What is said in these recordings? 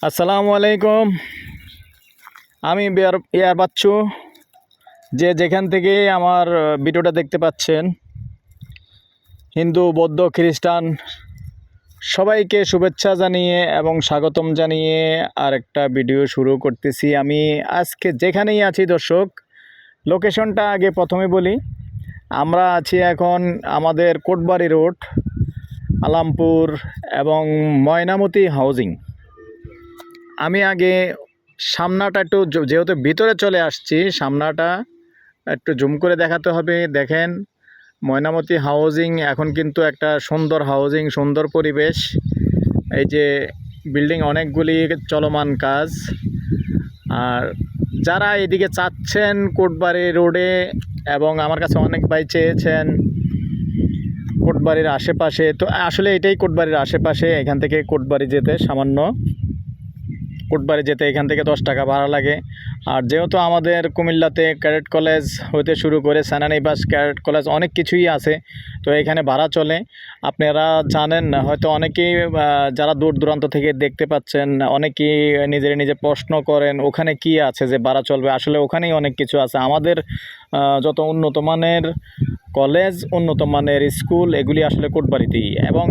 আসসালামু আলাইকুম। আমি ইয়ার বাচ্চু, যে যেখান থেকে আমার ভিডিওটা দেখতে পাচ্ছেন, হিন্দু, বৌদ্ধ, খ্রিস্টান সবাইকে শুভেচ্ছা জানিয়ে এবং স্বাগতম জানিয়ে আরেকটা ভিডিও শুরু করতেছি। আমি আজকে যেখানেই আছি দর্শক, লোকেশনটা আগে প্রথমে বলি। আমরা আছি এখন আমাদের কোটবাড়ি রোড, আলামপুর এবং ময়নামতি হাউজিং। আমি আগে সামনাটা একটু, যেহেতু ভিতরে চলে আসছি, সামনাটা একটু জুম করে দেখাতে হবে। দেখেন, ময়নামতি হাউজিং এখন কিন্তু একটা সুন্দর হাউজিং, সুন্দর পরিবেশ। এই যে বিল্ডিং অনেকগুলি চলমান কাজ। আর যারা এদিকে চাচ্ছেন কোটবাড়ি রোডে, এবং আমার কাছে অনেক ভাই চেয়েছেন কোটবাড়ির আশেপাশে, তো আসলে এটাই কোটবাড়ির আশেপাশে। এখান থেকে কোটবাড়ি যেতে সামান্য, কোটবাড়ি যেতে এখান থেকে 10 টাকা ভাড়া লাগে। আর যেহেতু আমাদের কুমিল্লাতে ক্যাডেট কলেজ হতে শুরু করে সেনানিবাস ক্যাডেট কলেজ অনেক কিছুই আছে, তো এখানে ভাড়া চলে। আপনারা জানেন হয়তো, অনেকেই যারা দূর দূরান্ত থেকে দেখতে পাচ্ছেন, অনেকেই নিজে প্রশ্ন করেন ওখানে কি আছে যে ভাড়া চলবে। আসলে ওখানেই অনেক কিছু আছে। আমাদের যত উন্নত মানের কলেজ, উন্নত মানের স্কুল, এগুলি আসলে কোটবাড়িতেই। এবং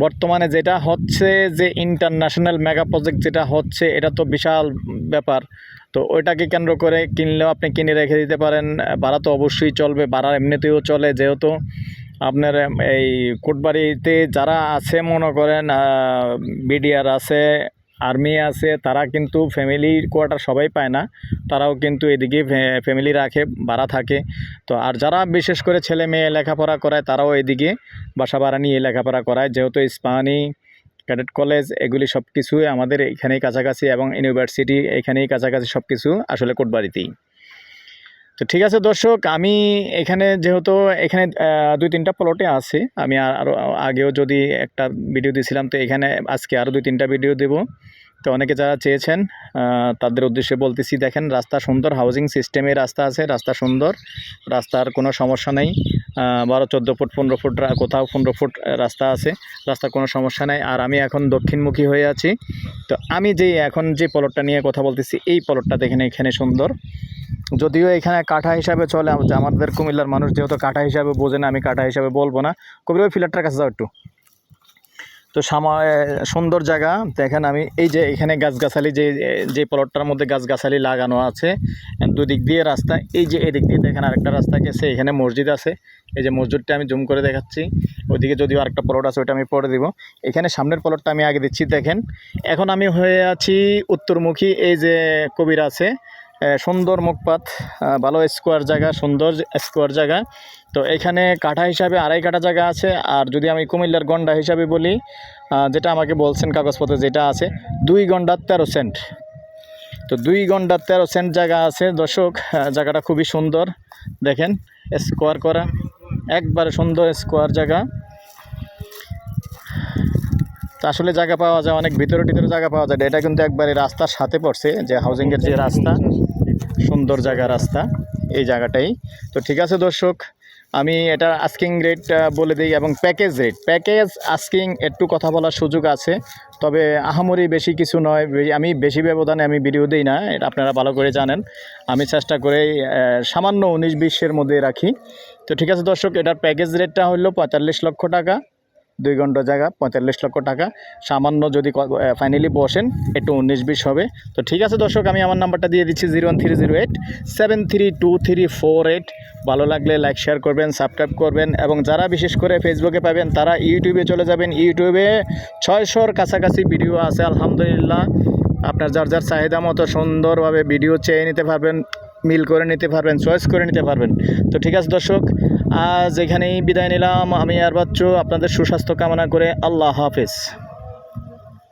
বর্তমানে যেটা হচ্ছে যে ইন্টারন্যাশনাল মেগা প্রজেক্ট যেটা হচ্ছে, এটা তো বিশাল ব্যাপার। তো ওইটাকে কেন্দ্র করে কিনলেও আপনি কিনে রেখে দিতে পারেন, ভাড়া তো অবশ্যই চলবে, ভাড়া এমনিতেও চলে। যেহেতু আপনার এই কোটবাড়িতে যারা আছে, মনে করেন বিডিআর আছে, আর্মি আছে, তারা কিন্তু ফ্যামিলি কোয়ার্টার সবাই পায় না, তারাও কিন্তু এদিকে ফ্যামিলি রাখে, ভাড়া থাকে। তো আর যারা বিশেষ করে ছেলে মেয়ে লেখাপড়া করায়, তারাও এদিকে বাসা ভাড়া নিয়ে লেখাপড়া করায়। যেহেতু ইস্পাহানি ক্যাডেট কলেজ এগুলি সব কিছুই আমাদের এখানেই কাছাকাছি, এবং ইউনিভার্সিটি এখানেই কাছাকাছি, সব কিছু আসলে কোটবাড়িতেই। তো ঠিক আছে দর্শক, আমি এখানে যেহেতু এখানে 2-3টা প্লটে আছে, আমি আরও আগেও যদি একটা ভিডিও দিয়েছিলাম, তো এখানে আজকে আরও 2-3টা ভিডিও দেব। তো অনেকে যারা চেয়েছেন তাদের উদ্দেশ্যে বলতেছি। দেখেন, রাস্তা সুন্দর, হাউজিং সিস্টেমে রাস্তা আছে, রাস্তা সুন্দর, রাস্তার কোনো সমস্যা নেই। 12-14 ফুট, 15 ফুট, কোথাও 15 ফুট রাস্তা আছে, রাস্তার কোনো সমস্যা নেই। আর আমি এখন দক্ষিণমুখী হয়ে আছি। তো আমি এখন যে প্লটটা নিয়ে কথা বলতেছি, এই প্লটটা দেখেন, এখানে সুন্দর। যদিও এখানে কাঠা হিসাবে চলে, আমাদের কুমিল্লার মানুষ যেহেতু কাঠা হিসাবে বোঝে না, আমি কাঠা হিসাবে বলবো না। কবির ওই ফিলারটার কাছে যাও একটু। তো সুন্দর জায়গা দেখেন। আমি এই যে এখানে গাছগাছালি, যে প্লটটার মধ্যে গাছগাছালি লাগানো আছে, দুদিক দিয়ে রাস্তা। এই যে এদিক দিয়ে দেখেন আরেকটা রাস্তা গেছে, এখানে মসজিদ আছে। এই যে মসজিদটা আমি জুম করে দেখাচ্ছি। ওইদিকে যদিও আরেকটা প্লট আছে, ওইটা আমি পরে দিব। এখানে সামনের প্লটটা আমি আগে দিচ্ছি। দেখেন, এখন আমি হয়ে আছি উত্তরমুখী। এই যে কবির আছে, সুন্দর মুখপাত, ভালো স্কোয়ার জায়গা, সুন্দর স্কোয়ার জায়গা। তো এখানে কাঠা হিসাবে 2.5 কাঠা জায়গা আছে। আর যদি আমি কুমিল্লার গন্ডা হিসাবে বলি, যেটা আমাকে বলছেন কাগজপত্রে যেটা আছে, 2 গন্ডা 13 সেন্ট। তো 2 গন্ডা 13 সেন্ট জায়গা আছে দর্শক। জায়গাটা খুবই সুন্দর, দেখেন স্কোয়ার করা, একবারে সুন্দর স্কোয়ার জায়গা। তো আসলে জায়গা পাওয়া যায় অনেক, ভিতরে জায়গা পাওয়া যায়। এটা কিন্তু একবারে রাস্তার সাথে পড়ছে, যে হাউজিংয়ের যে রাস্তা, সুন্দর জায়গা রাস্তা, এই জায়গাটাই। তো ঠিক আছে দর্শক, আমি এটা আস্কিং রেট বলে দিই, এবং প্যাকেজ আস্কিং একটু কথা বলার সুযোগ আছে, তবে আহামরি বেশি কিছু নয়। আমি বেশি ব্যবধানে আমি ভিডিও দিই না, এটা আপনারা ভালো করে জানেন। আমি চেষ্টা করে সামান্য 19-20-এর মধ্যে রাখি। তো ঠিক আছে দর্শক, এটার প্যাকেজ রেটটা হলো 45 লক্ষ টাকা। 2 ঘন্টা জায়গা 45 লক্ষ টাকা। সামান্য যদি ফাইনালি বসেন, একটু 19-20 হবে। তো ঠিক আছে দর্শক, আমি আমার নাম্বারটা দিয়ে দিচ্ছি 01308732348। ভালো লাগলে লাইক শেয়ার করবেন, সাবস্ক্রাইব করবেন, এবং যারা বিশেষ করে ফেসবুকে পাবেন, তারা ইউটিউবে চলে যাবেন। ইউটিউবে 600-র কাছাকাছি ভিডিও আছে আলহামদুলিল্লাহ। আপনার যার যার চাহিদা মতো সুন্দরভাবে ভিডিও চেয়ে নিতে পারবেন, মিল করে নিতে পারবেন, চয়েস করে নিতে পারবেন। তো ঠিক আছে দর্শক, আজ এখানেই বিদায় নিলাম। আমি আর বাচ্চু, আপনাদের সুস্বাস্থ্য কামনা করে আল্লাহ হাফেজ।